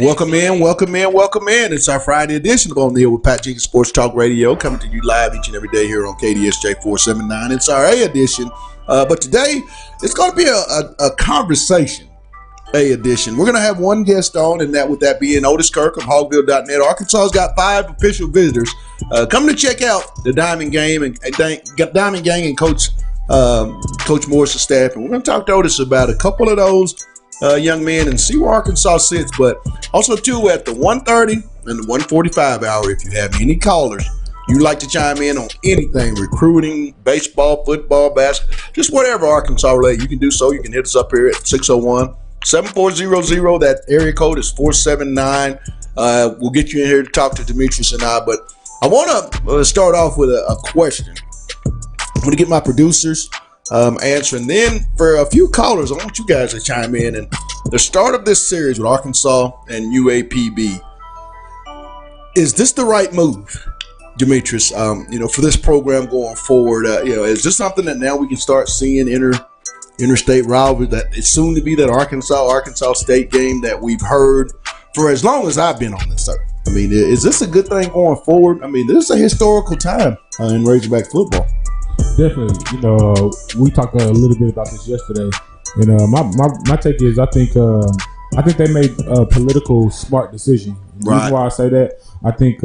Welcome in. It's our Friday edition of On the Air with Pat Jenkins Sports Talk Radio, coming to you live each and every day here on KDSJ 479. It's our A edition, but today it's going to be a conversation A edition. We're going to have one guest on, and that being Otis Kirk of Hogville.net. Arkansas's got 5 official visitors coming to check out the Diamond Gang and Coach Morris' staff, and we're going to talk to Otis about a couple of those young men and see where Arkansas sits, but also too at the 1:30 and the 1:45 hour, if you have any callers you'd like to chime in on anything, recruiting, baseball, football, basketball, just whatever Arkansas related, you can do so. You can hit us up here at 601-7400. That area code is 479. We'll get you in here to talk to Demetrius and I, but I want to start off with a question. I'm going to get my producers answering. Then for a few callers, I want you guys to chime in. And the start of this series with Arkansas and UAPB, is this the right move, Demetrius? For this program going forward, is this something that now we can start seeing interstate rivalry? That it's soon to be that Arkansas State game that we've heard for as long as I've been on this earth. I mean, is this a good thing going forward? I mean, this is a historical time in Razorback football. Definitely. We talked a little bit about this yesterday, and my take is I think they made a political smart decision. The reason why I say that, I think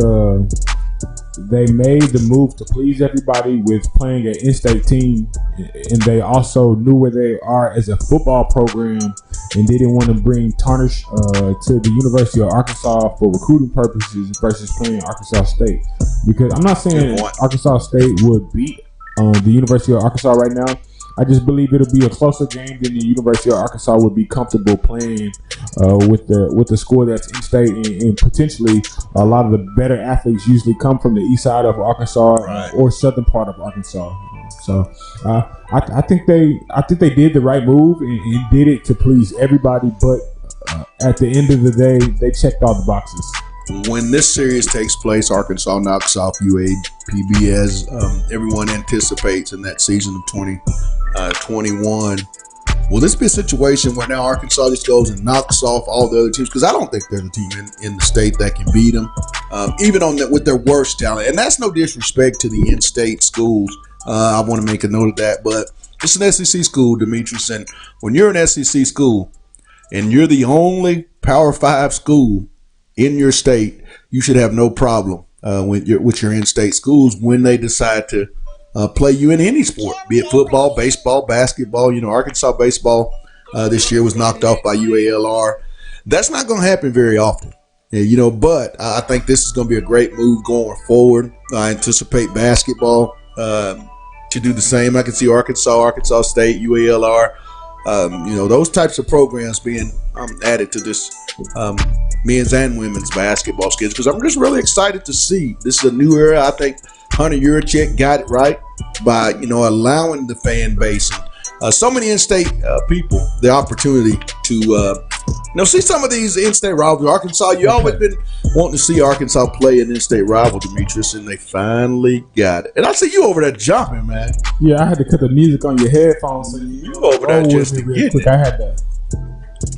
they made the move to please everybody with playing an in-state team, and they also knew where they are as a football program, and they didn't want to bring tarnish to the University of Arkansas for recruiting purposes versus playing Arkansas State. Because I'm not saying Arkansas State would beat the University of Arkansas right now. I just believe it'll be a closer game than the University of Arkansas would be comfortable playing with the score that's in state, and potentially a lot of the better athletes usually come from the east side of Arkansas or southern part of Arkansas. So I think they did the right move and did it to please everybody, but at the end of the day, they checked all the boxes. When this series takes place, Arkansas knocks off UAPB as everyone anticipates in that season of 2021. Will this be a situation where now Arkansas just goes and knocks off all the other teams? Because I don't think there's a team in the state that can beat them, even with their worst talent. And that's no disrespect to the in-state schools. I want to make a note of that. But it's an SEC school, Demetrius. And when you're an SEC school and you're the only Power 5 school in your state, you should have no problem with your in-state schools when they decide to play you in any sport, be it football, baseball, basketball. Arkansas baseball this year was knocked off by UALR. That's not going to happen very often, but I think this is going to be a great move going forward. I anticipate basketball to do the same. I can see Arkansas State, UALR, those types of programs being added to this men's and women's basketball schedule, because I'm just really excited to see. This is a new era. I think Hunter Yurachek got it right by allowing the fan base and so many in-state people the opportunity to see some of these in-state rivalries. Arkansas, you always been wanting to see Arkansas play an in-state rival, Demetrius, and they finally got it. And I see you over there jumping, man. Yeah, I had to cut the music on your headphones. So you over there just to get it. I had that.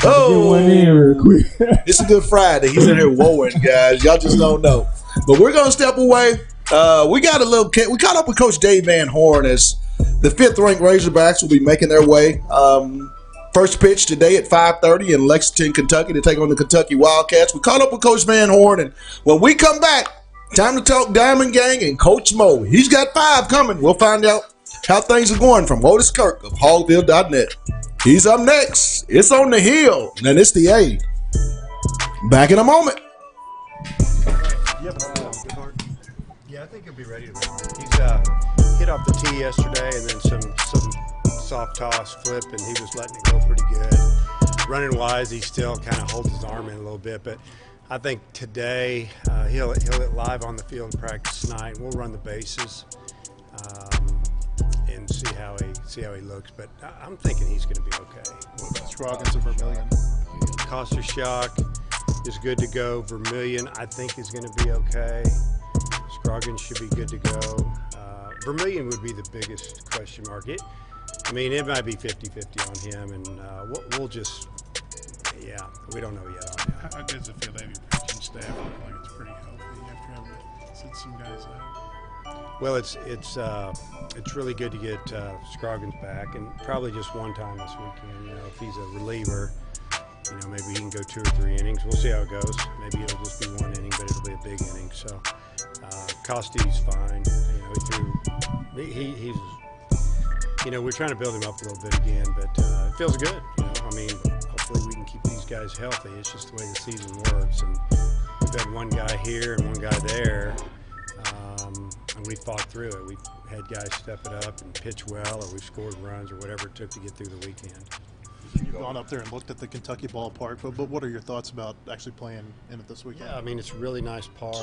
Get one in real quick. It's a good Friday. He's in here woeing, guys. Y'all just don't know. But we're gonna step away. We caught up with Coach Dave Van Horn as the 5th-ranked Razorbacks will be making their way. First pitch today at 5:30 in Lexington, Kentucky to take on the Kentucky Wildcats. We caught up with Coach Van Horn, and when we come back, time to talk Diamond Gang and Coach Mo. He's got 5 coming. We'll find out how things are going from Otis Kirk of Hogville.net. He's up next. It's on the hill. And it's the A. Back in a moment. Yeah, I think he'll be ready tomorrow. He's hit off the tee yesterday and then some soft toss flip, and he was letting it go pretty good. Running wise, he still kind of holds his arm in a little bit, but I think today he'll hit live on the field in practice tonight. We'll run the bases and see how he looks, but I'm thinking he's going to be okay. What about Scroggins and Vermillion? Costa Shock is good to go. Vermillion, I think, is going to be okay. Scroggins should be good to go. Vermillion would be the biggest question mark. It might be 50-50 on him, and we'll just, we don't know yet on him. How good does it feel to have your pitching staff look like it's pretty healthy after having to sit some guys out? Well, it's really good to get Scroggins back, and probably just one time this weekend. If he's a reliever, maybe he can go 2 or 3 innings. We'll see how it goes. Maybe it'll just be 1 inning, but it'll be a big inning. So Costi's fine. He's. We're trying to build him up a little bit again, but it feels good. Hopefully we can keep these guys healthy. It's just the way the season works, and we've had one guy here and one guy there, and we fought through it. We've had guys step it up and pitch well, or we've scored runs, or whatever it took to get through the weekend. You've gone up there and looked at the Kentucky ballpark, but what are your thoughts about actually playing in it this weekend? Yeah, it's a really nice park.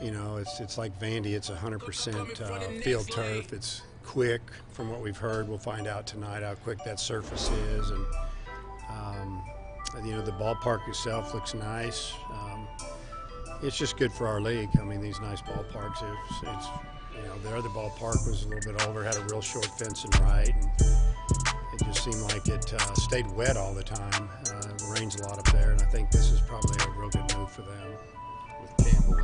It's like Vandy. It's 100% field turf. It's quick, from what we've heard. We'll find out tonight how quick that surface is, and the ballpark itself looks nice. It's just good for our league. These nice ballparks. It's the other ballpark was a little bit older, had a real short fence and right, and it just seemed like it stayed wet all the time. It rains a lot up there, and I think this is probably a real good move for them. With Campbell,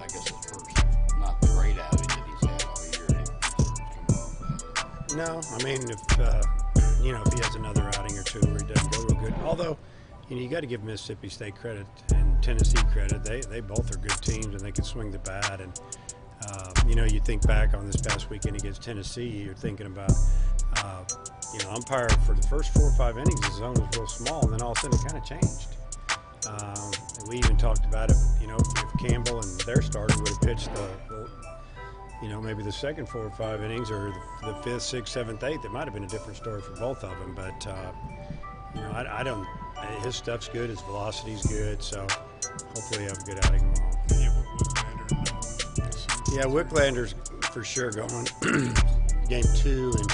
I guess his first not great outing that he's had all year. No, if he has another outing or two where he doesn't go real good. Although, you got to give Mississippi State credit and Tennessee credit. They both are good teams, and they can swing the bat. And you think back on this past weekend against Tennessee, you're thinking about umpire for the first 4 or 5 innings, the zone was real small, and then all of a sudden it kind of changed. We even talked about if Campbell and their starter would have pitched maybe the second 4 or 5 innings, or the 5th, 6th, 7th, 8th, it might have been a different story for both of them. But I don't. His stuff's good. His velocity's good. So hopefully, have a good outing tomorrow. Yeah, Wicklander's for sure going. Game 2, and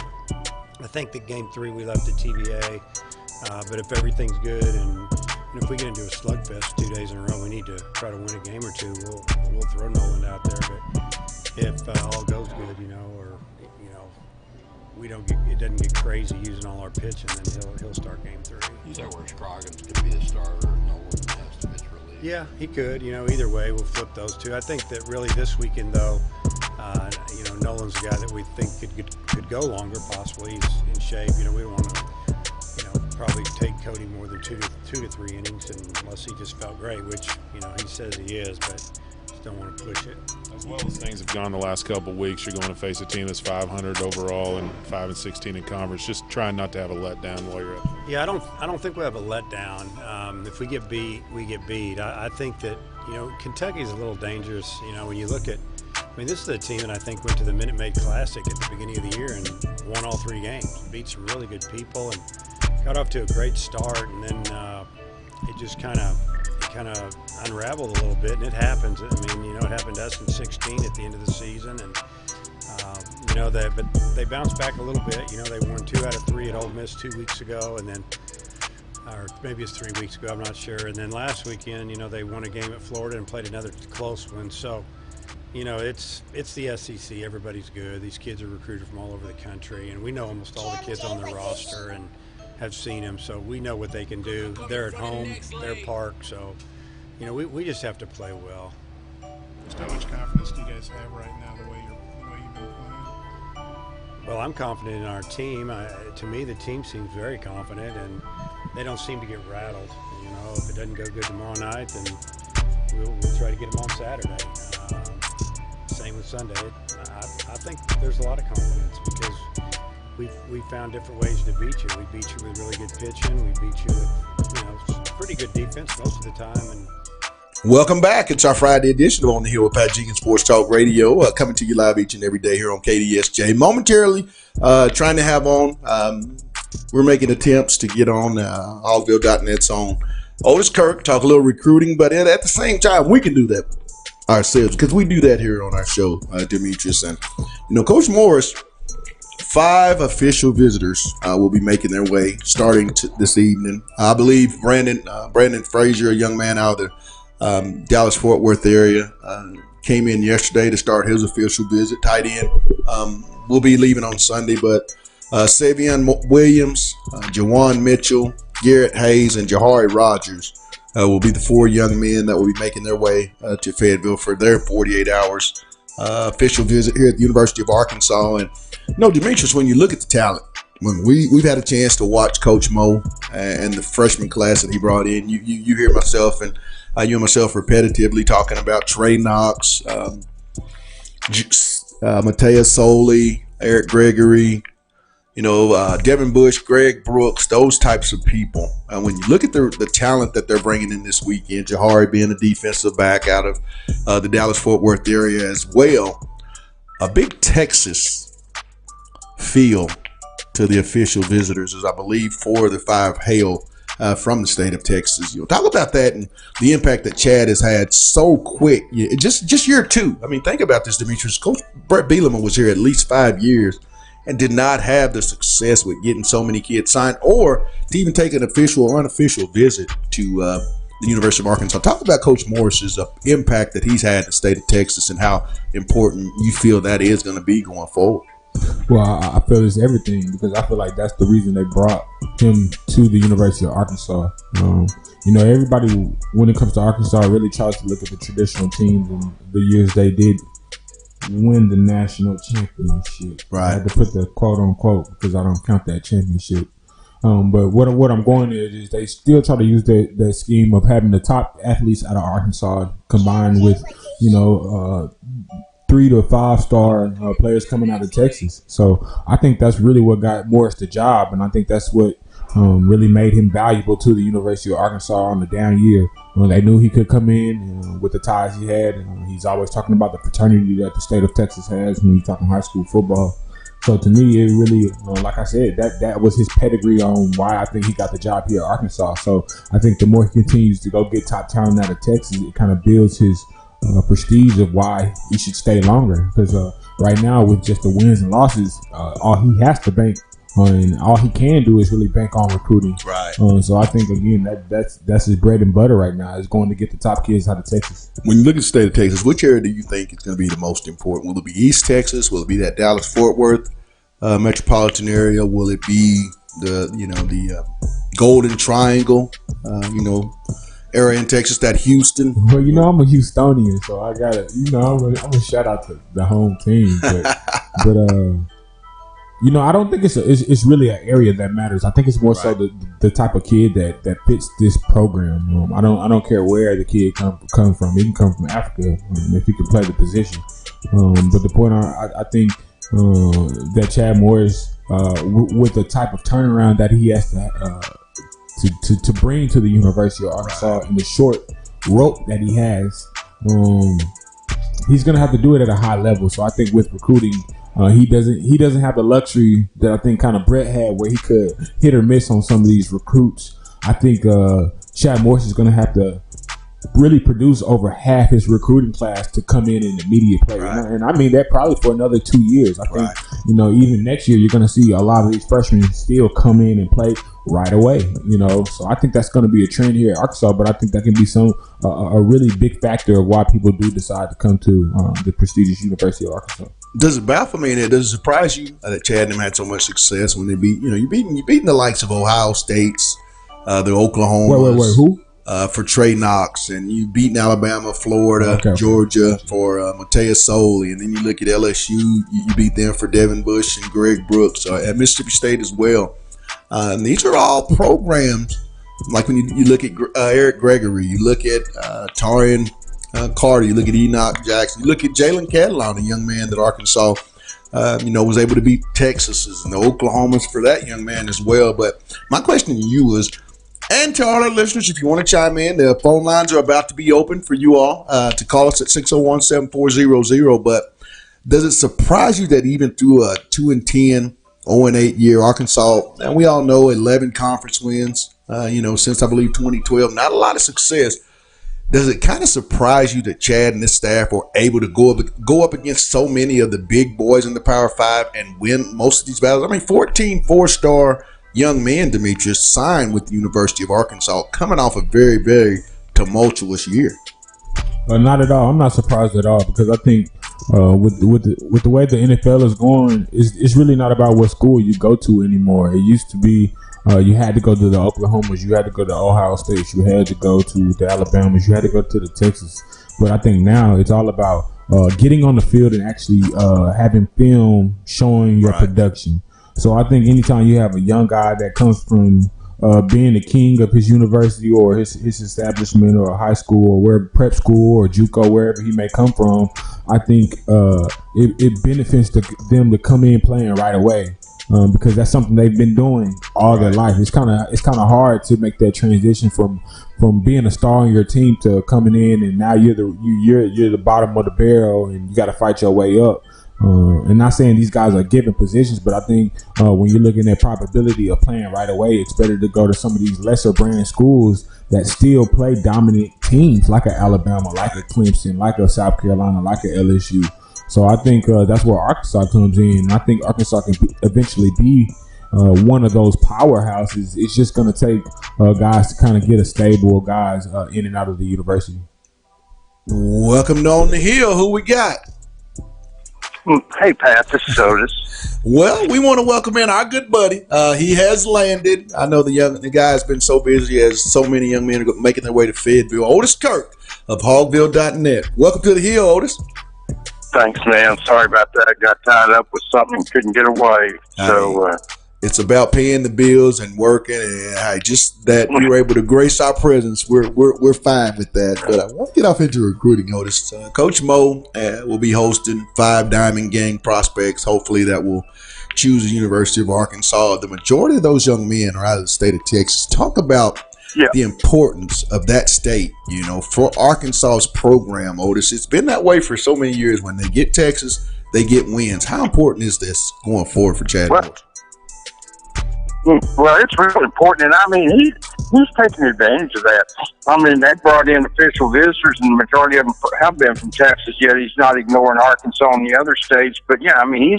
I think that Game 3 we left at TBA. But if everything's good, and if we get into a slugfest 2 days in a row, we need to try to win a game or two. We'll throw Nolan out there, but if all goes good, it doesn't get crazy using all our pitching, then he'll start Game 3. Is that where Scroggins could be the starter and Nolan has to pitch relief? Yeah, he could. Either way, we'll flip those two. I think that really this weekend, though, Nolan's a guy that we think could go longer. Possibly, he's in shape. We don't want to, probably take Cody more than two to three innings, unless he just felt great, which he says he is, but just don't want to push it. As well as things have gone the last couple of weeks, you're going to face a team that's 500 overall and 5-16 in conference. Just trying not to have a letdown while you're up. Yeah, I don't think we'll have a letdown. If we get beat, we get beat. I think that Kentucky's a little dangerous. When you look at, this is a team that I think went to the Minute Maid Classic at the beginning of the year and won all 3 games, beat some really good people, and got off to a great start, and then it just kind of unraveled a little bit, and it happens. It happened to us in 16 at the end of the season, and but they bounced back a little bit. They won 2 out of 3 at Ole Miss 2 weeks ago, and then, or maybe it's 3 weeks ago, I'm not sure. And then last weekend, they won a game at Florida and played another close one. So, it's the SEC. Everybody's good. These kids are recruited from all over the country, and we know almost all the kids on their roster and have seen them, so we know what they can do. They're at home, their park, so we just have to play well. Just how much confidence do you guys have right now, the way you've been playing? Well, I'm confident in our team. To me, the team seems very confident, and they don't seem to get rattled. If it doesn't go good tomorrow night, then we'll try to get them on Saturday. Same with Sunday. I think there's a lot of confidence because we found different ways to beat you. We beat you with really good pitching. We beat you with pretty good defense most of the time. And welcome back. It's our Friday edition of On the Hill with Pat Jenkins Sports Talk Radio, coming to you live each and every day here on KDSJ. Momentarily trying to have on, we're making attempts to get on Hogville.net's own Otis Kirk, talk a little recruiting, but at the same time, we can do that ourselves because we do that here on our show, Demetrius. And, Coach Morris, 5 official visitors will be making their way starting this evening. I believe Brandon Frazier, a young man out of the Dallas-Fort Worth area, came in yesterday to start his official visit. Tight end will be leaving on Sunday, but Savion Williams, Jawan Mitchell, Garrett Hayes, and Jahari Rogers will be the 4 young men that will be making their way to Fayetteville for their 48 hours official visit here at the University of Arkansas. And Demetrius, when you look at the talent, when we've had a chance to watch Coach Mo and the freshman class that he brought in, you hear myself and you and myself repetitively talking about Trey Knox, Mateus Soley, Eric Gregory, Devin Bush, Greg Brooks, those types of people. When you look at the talent that they're bringing in this weekend, Jahari being a defensive back out of the Dallas-Fort Worth area as well, a big Texas feel to the official visitors, as I believe 4 of the 5 hail from the state of Texas. Talk about that and the impact that Chad has had so quick. Just year 2. I mean, think about this, Demetrius. Coach Brett Bielema was here at least 5 years and did not have the success with getting so many kids signed or to even take an official or unofficial visit to the University of Arkansas. Talk about Coach Morris's impact that he's had in the state of Texas and how important you feel that is going to be going forward. Well, I feel it's everything because I feel like that's the reason they brought him to the University of Arkansas. Everybody, when it comes to Arkansas, really tries to look at the traditional teams and the years they did win the national championship. Right. I had to put the quote unquote because I don't count that championship. But what I'm going is they still try to use that scheme of having the top athletes out of Arkansas combined with 3 to 5 star players coming out of Texas. So I think that's really what got Morris the job, and I think that's what really made him valuable to the University of Arkansas on the down year. They knew he could come in with the ties he had. He's always talking about the fraternity that the state of Texas has when he's talking high school football. So to me, it really, like I said, that was his pedigree on why I think he got the job here at Arkansas. So I think the more he continues to go get top talent out of Texas, it kind of builds his prestige of why he should stay longer. Because right now, with just the wins and losses, all he has to bank and all he can do is really bank on recruiting. Right. So I think again that's his bread and butter right now is going to get the top kids out of Texas. When you look at the state of Texas, which area do you think is going to be the most important? Will it be East Texas? Will it be that Dallas-Fort Worth metropolitan area? Will it be the Golden Triangle? Area in Texas, that Houston. Well, I'm a Houstonian, so I gotta, I'm gonna shout out to the home team, but I don't think it's really an area that matters. I think it's more so the type of kid that fits this program. I don't care where the kid come from. He can come from Africa if he can play the position. But the point I think that Chad Morris, with the type of turnaround that he has to bring to the University of Arkansas in the short rope that he has, he's gonna have to do it at a high level. So I think with recruiting, he doesn't have the luxury that I think kind of Brett had, where he could hit or miss on some of these recruits. I think Chad Morris is gonna have to really produce over half his recruiting class to come in and immediate play. Right. And I mean that probably for another 2 years. I think, even next year, you're going to see a lot of these freshmen still come in and play right away, So I think that's going to be a trend here at Arkansas, but I think that can be a really big factor of why people do decide to come to the prestigious University of Arkansas. Does it baffle me and does it surprise you that Chad and them had so much success when they beat, you're beating the likes of Ohio States, the Oklahomas. Wait, who? For Trey Knox, and you beaten Alabama, Florida, Georgia for Mateus Soley, and then you look at LSU, you beat them for Devin Bush and Greg Brooks at Mississippi State as well. And these are all programs, like when you look at Eric Gregory, you look at Tarian Carter, you look at Enoch Jackson, you look at Jalen Catalon, a young man that Arkansas Was able to beat Texas's and the Oklahomas for that young man as well. But my question to you is, and to all our listeners, if you want to chime in, the phone lines are about to be open for you all to call us at 601-7400. But does it surprise you that even through a 2-10, 0-8 year, Arkansas, and we all know 11 conference wins, since I believe 2012, not a lot of success. Does it kind of surprise you that Chad and his staff are able to go up against so many of the big boys in the Power 5 and win most of these battles? I mean, 14 four-star young men, Demetrius, signed with the University of Arkansas, coming off a very, very tumultuous year. Not at all. I'm not surprised at all because I think with the way the NFL is going, it's really not about what school you go to anymore. It used to be you had to go to the Oklahomas, you had to go to Ohio State, you had to go to the Alabamas, you had to go to the Texas. But I think now it's all about getting on the field and actually having film showing your production. So I think anytime you have a young guy that comes from being the king of his university or his establishment or high school or where prep school or JUCO, wherever he may come from, I think it benefits them to come in playing right away. Because that's something they've been doing all their life. It's kind of hard to make that transition from being a star on your team to coming in and now you're the bottom of the barrel and you got to fight your way up. And not saying these guys are given positions, but I think when you're looking at probability of playing right away, it's better to go to some of these lesser brand schools that still play dominant teams like a Alabama, like a Clemson, like a South Carolina, like a LSU. So I think that's where Arkansas comes in. I think Arkansas can eventually be one of those powerhouses. It's just going to take guys to kind of get a stable of guys in and out of the university. Welcome to On the Hill. Who we got? Hey, Pat, this is Otis. Well, we want to welcome in our good buddy. He has landed. I know the guy has been so busy as so many young men are making their way to Fayetteville. Otis Kirk of hogville.net. Welcome to the Hill, Otis. Thanks, man. Sorry about that. I got tied up with something and couldn't get away. So it's about paying the bills and working, and just that we were able to grace our presence. We're fine with that. But I want to get off into recruiting, Otis. Coach Mo will be hosting 5 Diamond Gang prospects. Hopefully, that will choose the University of Arkansas. The majority of those young men are out of the state of Texas. Talk about the importance of that state, for Arkansas's program, Otis. It's been that way for so many years. When they get Texas, they get wins. How important is this going forward for Chad? Well, it's really important, and I mean he's taking advantage of that. I mean, they brought in official visitors, and the majority of them have been from Texas. Yet he's not ignoring Arkansas and the other states. But yeah, I mean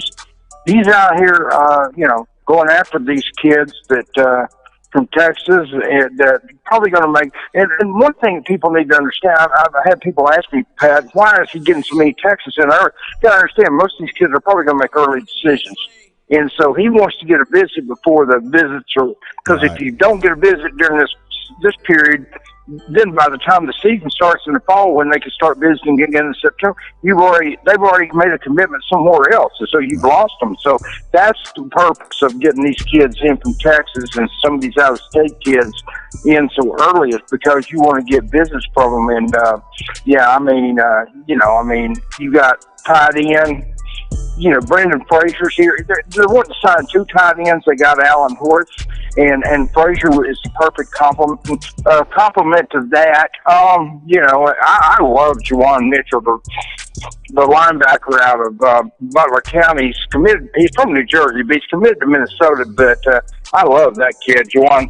he's out here, going after these kids that. From Texas, and probably going to make. And one thing people need to understand, I've had people ask me, Pat, why is he getting so many Texas in there? You got to understand, most of these kids are probably going to make early decisions, and so he wants to get a visit before the visits are. Because if you don't get a visit during this period, then by the time the season starts in the fall, when they can start visiting again in September, they've already made a commitment somewhere else, and so you've lost them. So that's the purpose of getting these kids in from Texas and some of these out-of-state kids in so early is because you want to get visits from them. And you got tied in. Brandon Frazier's here. They want to sign 2 tight ends. They got Alan Hortz, and Frazier is the perfect complement to that. I love Juwan Mitchell, the linebacker out of Butler County. He's committed. He's from New Jersey, but he's committed to Minnesota. But I love that kid, Juwan.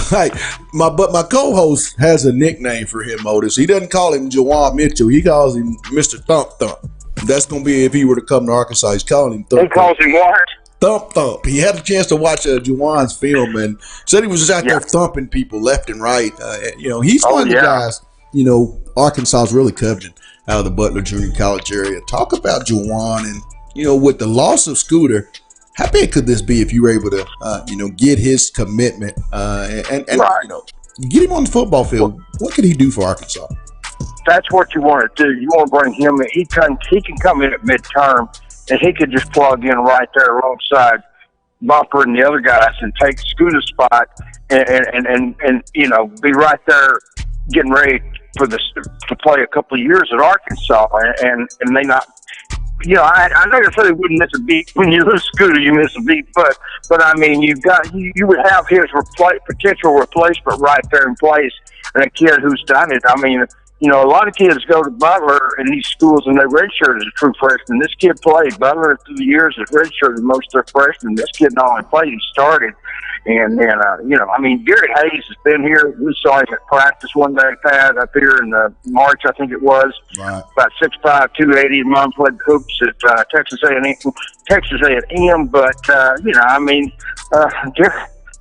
Hey, my co-host has a nickname for him, Otis. He doesn't call him Juwan Mitchell. He calls him Mr. Thump Thump. That's going to be if he were to come to Arkansas. He's calling him Thump. He calls him what? Thump Thump. He had a chance to watch Juwan's film and said he was just out there thumping people left and right. He's one of the guys, Arkansas is really coveting out of the Butler Junior College area. Talk about Juwan and, with the loss of Scooter, how big could this be if you were able to, get his commitment and get him on the football field? What could he do for Arkansas? That's what you want to do. You want to bring him in. He can come in at midterm, and he could just plug in right there alongside Bumper and the other guys and take Scooter's spot and be right there getting ready for this to play a couple of years at Arkansas and they not you know, I know you said he wouldn't miss a beat. When you lose Scooter, you miss a beat. But I mean, you would have his potential replacement right there in place, and a kid who's done it. I mean, you know, a lot of kids go to Butler in these schools and they redshirt as a true freshman. This kid played. Butler through the years has redshirted most of their freshmen. This kid not only played, he started. And then, you know, I mean, Garrett Hayes has been here. We saw him at practice one day, Pat, up here in March, I think it was. Right. About 6'5", 280. Mom played hoops at Texas A&M. But, you know, I mean,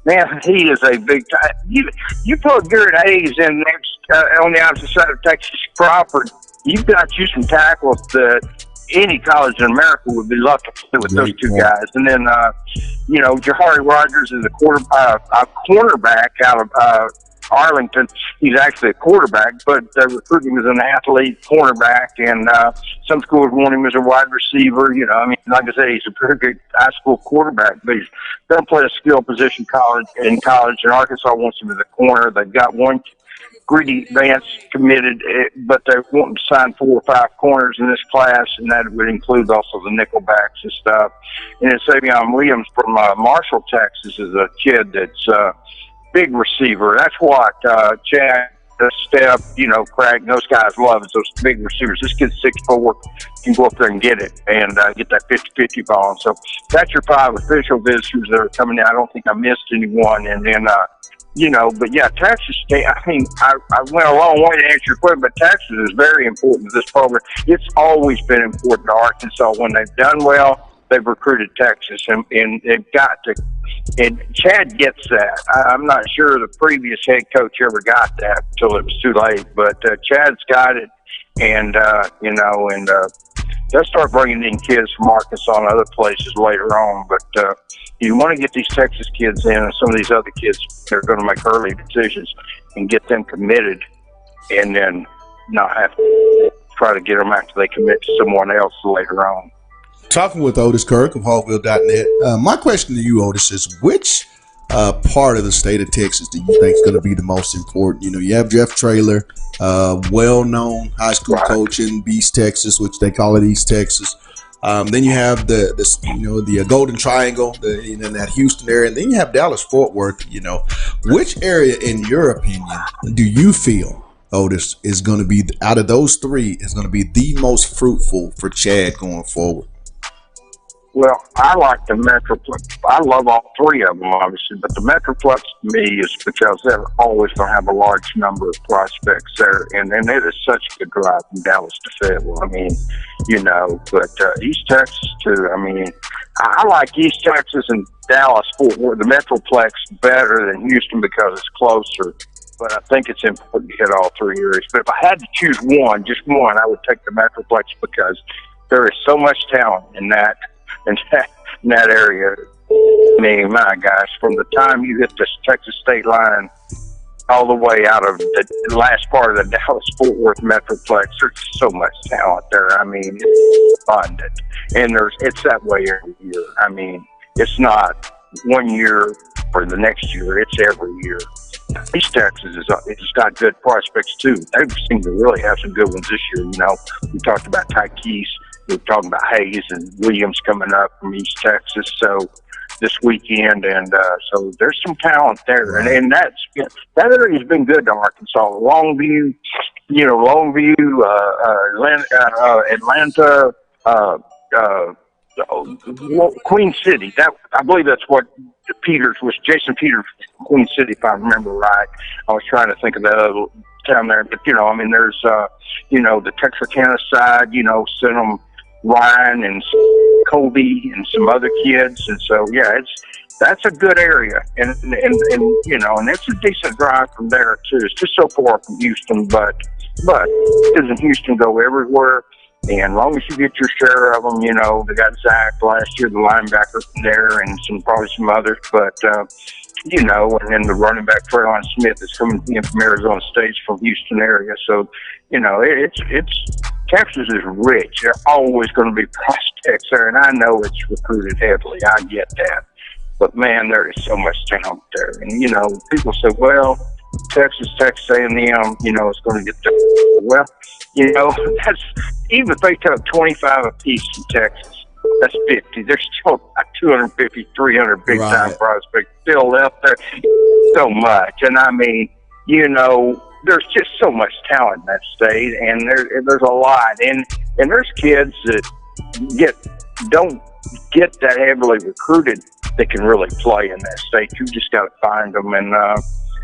man, he is a big time. You put Garrett Hayes in next on the opposite side of Texas Crawford, you've got you some tackles that any college in America would be lucky to play with those two guys. And then, you know, Jahari Rogers is a cornerback out of Arlington. He's actually a quarterback, but they're recruiting him as an athlete cornerback, and some schools want him as a wide receiver. You know, I mean, like I say, he's a pretty good high school quarterback, but he's going to play a skill position in college, and Arkansas wants him as a corner. They've got one Greedy Vance committed, but they're wanting to sign 4 or 5 corners in this class, and that would include also the nickelbacks and stuff. And then Savion Williams from Marshall, Texas, is a kid that's big receiver. That's what Chad, Steph, you know, Craig, those guys love is those big receivers. This kid's 6'4", can go up there and get it and get that 50-50 ball. And so that's your 5 official visitors that are coming in. I don't think I missed anyone. And then, you know, but yeah, Texas State, I mean, I went a long way to answer your question, but Texas is very important to this program. It's always been important to Arkansas. When they've done well, they've recruited Texas, and they've got to. And Chad gets that. I'm not sure the previous head coach ever got that until it was too late, but Chad's got it, and, you know, and they'll start bringing in kids from Arkansas and other places later on, but you want to get these Texas kids in and some of these other kids that are going to make early decisions and get them committed, and then not have to try to get them after they commit to someone else later on. Talking with Otis Kirk of Hogville.net. My question to you, Otis, is which part of the state of Texas do you think is going to be the most important? You know, you have Jeff Traylor, well-known high school coach in East Texas, which they call it East Texas. Then you have the Golden Triangle, in that Houston area, and then you have Dallas-Fort Worth. You know, which area, in your opinion, do you feel, Otis, is going to be, out of those 3, is going to be the most fruitful for Chad going forward? Well, I like the Metroplex. I love all 3 of them, obviously, but the Metroplex to me is because they're always going to have a large number of prospects there, and it is such a good drive from Dallas to Fayetteville. I mean, you know, but East Texas too. I mean, I like East Texas and Dallas, Fort Worth, the Metroplex better than Houston because it's closer. But I think it's important to hit all 3 areas. But if I had to choose one, just one, I would take the Metroplex because there is so much talent in that area. I mean, my gosh, from the time you hit this Texas state line all the way out of the last part of the Dallas-Fort Worth Metroplex, there's so much talent there. I mean, it's abundant. And it's that way every year. I mean, it's not one year or the next year. It's every year. East Texas it's got good prospects, too. They seem to really have some good ones this year. You know, we talked about Tykees. We're talking about Hayes and Williams coming up from East Texas, so this weekend, and so there's some talent there, and that area has been good to Arkansas. Longview, you know, Atlanta, Queen City. That I believe that's what Jason Peters, Queen City, if I remember right. I was trying to think of the other town there, but you know, I mean, there's you know, the Texarkana side, you know, Cinema, Ryan and Colby and some other kids, and so yeah, that's a good area, and you know, and it's a decent drive from there too. It's just so far from Houston, but doesn't Houston go everywhere? And as long as you get your share of them, you know, they got Zach last year, the linebacker from there, and probably some others, but you know, and then the running back Traylon Smith is coming in from Arizona State from Houston area, so you know, it's Texas is rich. There are always going to be prospects there, and I know it's recruited heavily. I get that. But, man, there is so much talent there. And, you know, people say, well, Texas A&M, you know, it's going to get there. Well, you know, even if they took 25 apiece from Texas, that's 50. There's still about 250, 300 big-time prospects still left there. So much. And, I mean, you know, there's just so much talent in that state, and there's a lot. And there's kids that don't get that heavily recruited that can really play in that state. You just got to find them. And,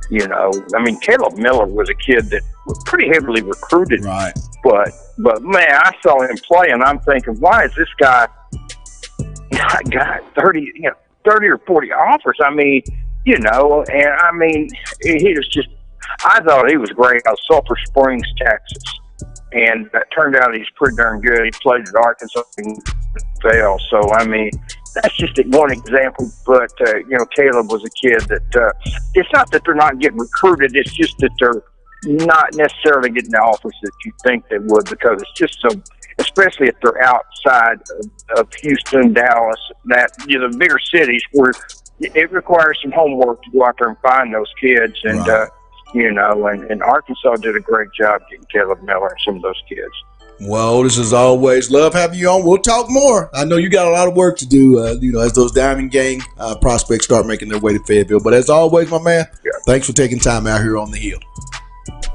you know, I mean, Caleb Miller was a kid that was pretty heavily recruited. Right. But man, I saw him play, and I'm thinking, why is this guy got 30 or 40 offers? I mean, you know, and I mean, he was just, I thought he was great out of Sulphur Springs, Texas. And that turned out he's pretty darn good. He played at Arkansas and failed. So, I mean, that's just one example. But, you know, Caleb was a kid that, it's not that they're not getting recruited. It's just that they're not necessarily getting the offers that you think they would, because it's just so, especially if they're outside of Houston, Dallas, that, you know, the bigger cities where it requires some homework to go out there and find those kids. And, you know, and Arkansas did a great job getting Caleb Miller and some of those kids. Well, this is always love having you on. We'll talk more. I know you got a lot of work to do, you know, as those Diamond Gang prospects start making their way to Fayetteville. But as always, my man, thanks for taking time out here on the Hill.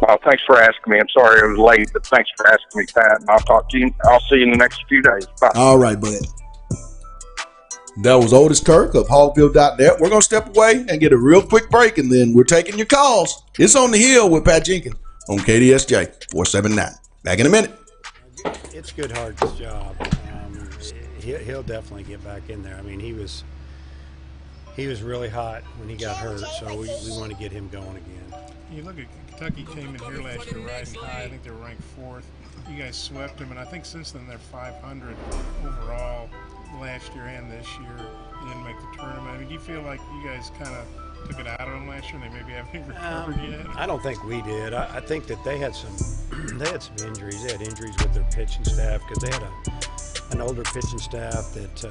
Well, thanks for asking me. I'm sorry it was late, but thanks for asking me, Pat. And I'll talk to you. I'll see you in the next few days. Bye. All right, bud. That was Otis Kirk of Hogville.net. We're going to step away and get a real quick break, and then we're taking your calls. It's On the Hill with Pat Jenkins on KDSJ 479. Back in a minute. It's Goodhart's job. He'll definitely get back in there. I mean, he was really hot when he got hurt, so we want to get him going again. You look at Kentucky came in here last year riding high. I think they were ranked 4th. You guys swept them, and I think since then they're 500 overall last year and this year. You didn't make the tournament. I mean, do you feel like you guys kind of took it out of them last year and they maybe haven't recovered yet? I don't think we did. I think that they had some injuries. They had injuries with their pitching staff because they had an older pitching staff that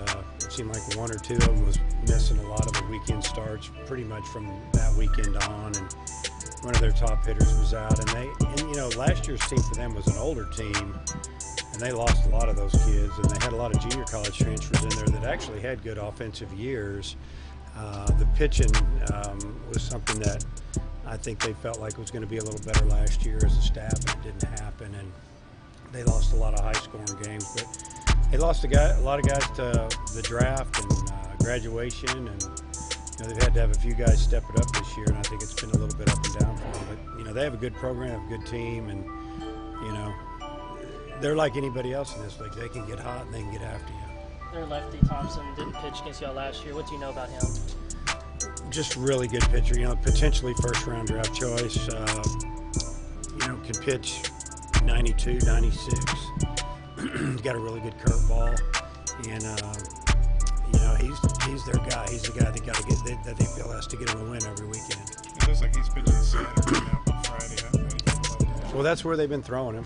it seemed like one or two of them was missing a lot of the weekend starts pretty much from that weekend on, and one of their top hitters was out. And you know, last year's team for them was an older team, and they lost a lot of those kids, and they had a lot of junior college transfers in there that actually had good offensive years. The pitching was something that I think they felt like was going to be a little better last year as a staff, and it didn't happen, and they lost a lot of high-scoring games. But they lost a lot of guys to the draft and graduation, and you know, they've had to have a few guys step it up this year, and I think it's been a little bit up and down for them. But you know, they have a good program, a good team, and you know, they're like anybody else in this league. They can get hot and they can get after you. Their lefty Thompson didn't pitch against y'all last year. What do you know about him? Just really good pitcher. You know, potentially first-round draft choice. You know, can pitch 92, 96. He's got a really good curveball, and you know, he's their guy. He's the guy that they feel has to get him a win every weekend. It looks like he's pitching Saturday, not Friday. How do you feel about that? Well, that's where they've been throwing him.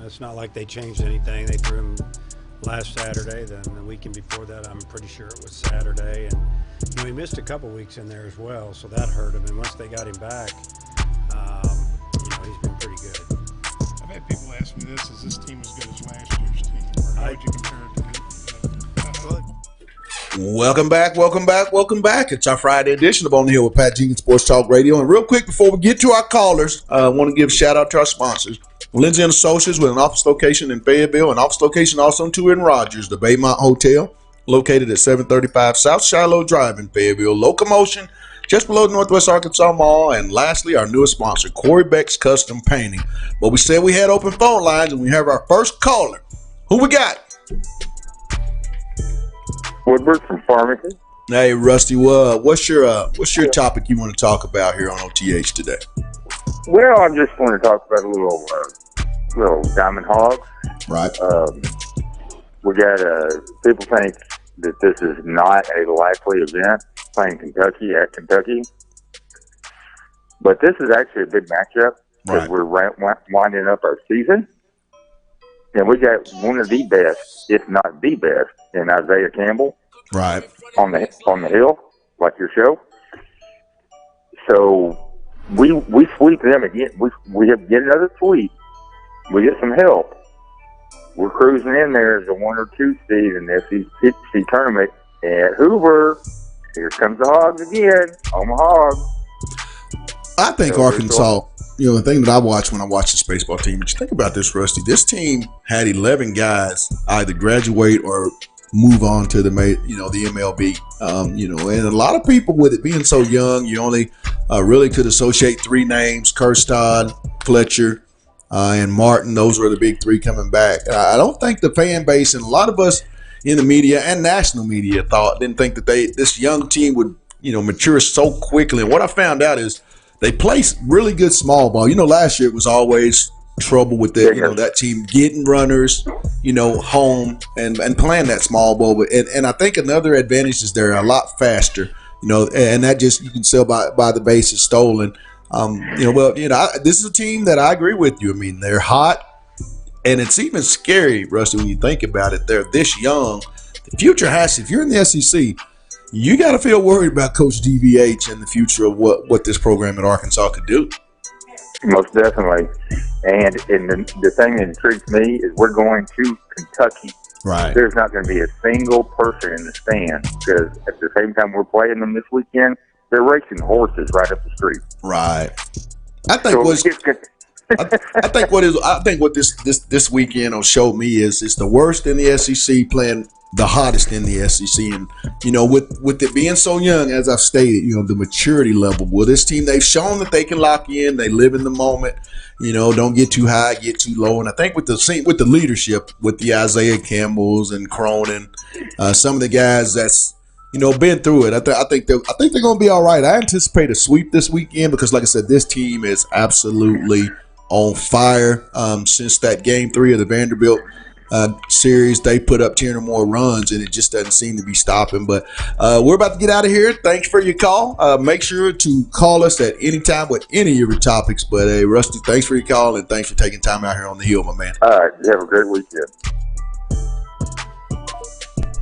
It's not like they changed anything. They threw him last Saturday. Then the weekend before that, I'm pretty sure it was Saturday. And you know, he missed a couple weeks in there as well, so that hurt him. And once they got him back, you know, he's been pretty good. I've had people ask me this: is this team as good as last year's team, or how would you compare it to? Welcome back. It's our Friday edition of On the Hill with Pat Jenkins Sports Talk Radio. And real quick, before we get to our callers, I want to give a shout out to our sponsors. Lindsay and Associates with an office location in Fayetteville, an office location also too in Rogers, the Baymont Hotel, located at 735 South Shiloh Drive in Fayetteville. Locomotion, just below the Northwest Arkansas Mall. And lastly, our newest sponsor, Corey Beck's Custom Painting. But we said we had open phone lines, and we have our first caller. Who we got? Woodward from Farmington. Hey, Rusty, what's your topic you want to talk about here on OTH today? Well, I just want to talk about a little Diamond Hog. Right. We got people think that this is not a likely event, playing Kentucky at Kentucky, but this is actually a big matchup because we're winding up our season, and we got one of the best, if not the best, in Isaiah Campbell. Right. On the hill, like your show. So we sweep them again. We get another sweep. We get some help, we're cruising in there as a 1 or 2 seed in the SEC tournament at Hoover. Here comes the Hogs again. Omaha Hogs. I think Arkansas, the thing that I watch when I watch this baseball team, but you think about this, Rusty, this team had 11 guys either graduate or move on to the MLB. And a lot of people, with it being so young, you only really could associate 3 names: Kirstad, Fletcher, and Martin. Those were the big 3 coming back. I don't think the fan base, and a lot of us in the media and national media didn't think that this young team would mature so quickly. And what I found out is they play really good small ball. Last year it was always trouble with that team getting runners, home and playing that small ball. And I think another advantage is they're a lot faster, and that just you can tell by the bases stolen. This is a team that I agree with you. I mean, they're hot, and it's even scary, Rusty, when you think about it. They're this young. The future if you're in the SEC, you got to feel worried about Coach DVH and the future of what this program at Arkansas could do. Most definitely. And the thing that intrigues me is we're going to Kentucky. Right. There's not going to be a single person in the stand because at the same time we're playing them this weekend, they're racing horses right up the street. Right. I think what this weekend will show me is it's the worst in the SEC playing the hottest in the SEC, and with it being so young, as I've stated, the maturity level. Well, this team, they've shown that they can lock in. They live in the moment. Don't get too high, get too low. And I think with the leadership, with the Isaiah Campbells and Cronin, some of the guys that's been through it, I think they're going to be all right. I anticipate a sweep this weekend because, like I said, this team is absolutely on fire. Since that Game 3 of the Vanderbilt series, they put up 10 or more runs, and it just doesn't seem to be stopping. But we're about to get out of here. Thanks for your call. Make sure to call us at any time with any of your topics. But, hey, Rusty, thanks for your call, and thanks for taking time out here on the Hill, my man. All right. You have a great weekend.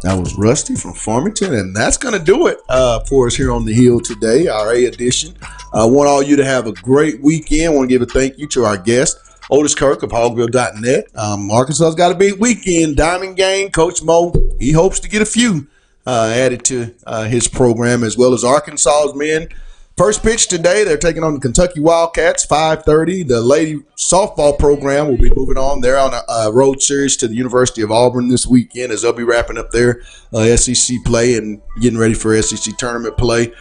That was Rusty from Farmington, and that's going to do it for us here on the Hill today, our A edition. I want all you to have a great weekend. I want to give a thank you to our guest, Otis Kirk of Hogville.net. Arkansas's got a big weekend. Diamond game. Coach Mo, he hopes to get a few added to his program, as well as Arkansas's men. First pitch today, they're taking on the Kentucky Wildcats, 5:30. The lady softball program will be moving on. They're on a road series to the University of Auburn this weekend as they'll be wrapping up their SEC play and getting ready for SEC tournament play.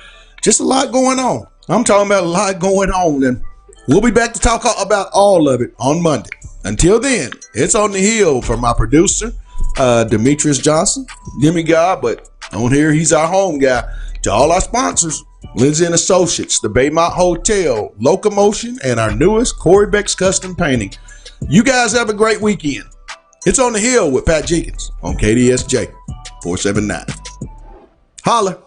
Just a lot going on. I'm talking about a lot going on, and we'll be back to talk about all of it on Monday. Until then, it's on the Hill for my producer, Demetrius Johnson. Give me God, but on here, he's our home guy. To all our sponsors, Lindsay & Associates, the Baymont Hotel, Locomotion, and our newest, Corey Beck's Custom Painting. You guys have a great weekend. It's on the Hill with Pat Jenkins on KDSJ 479. Holla.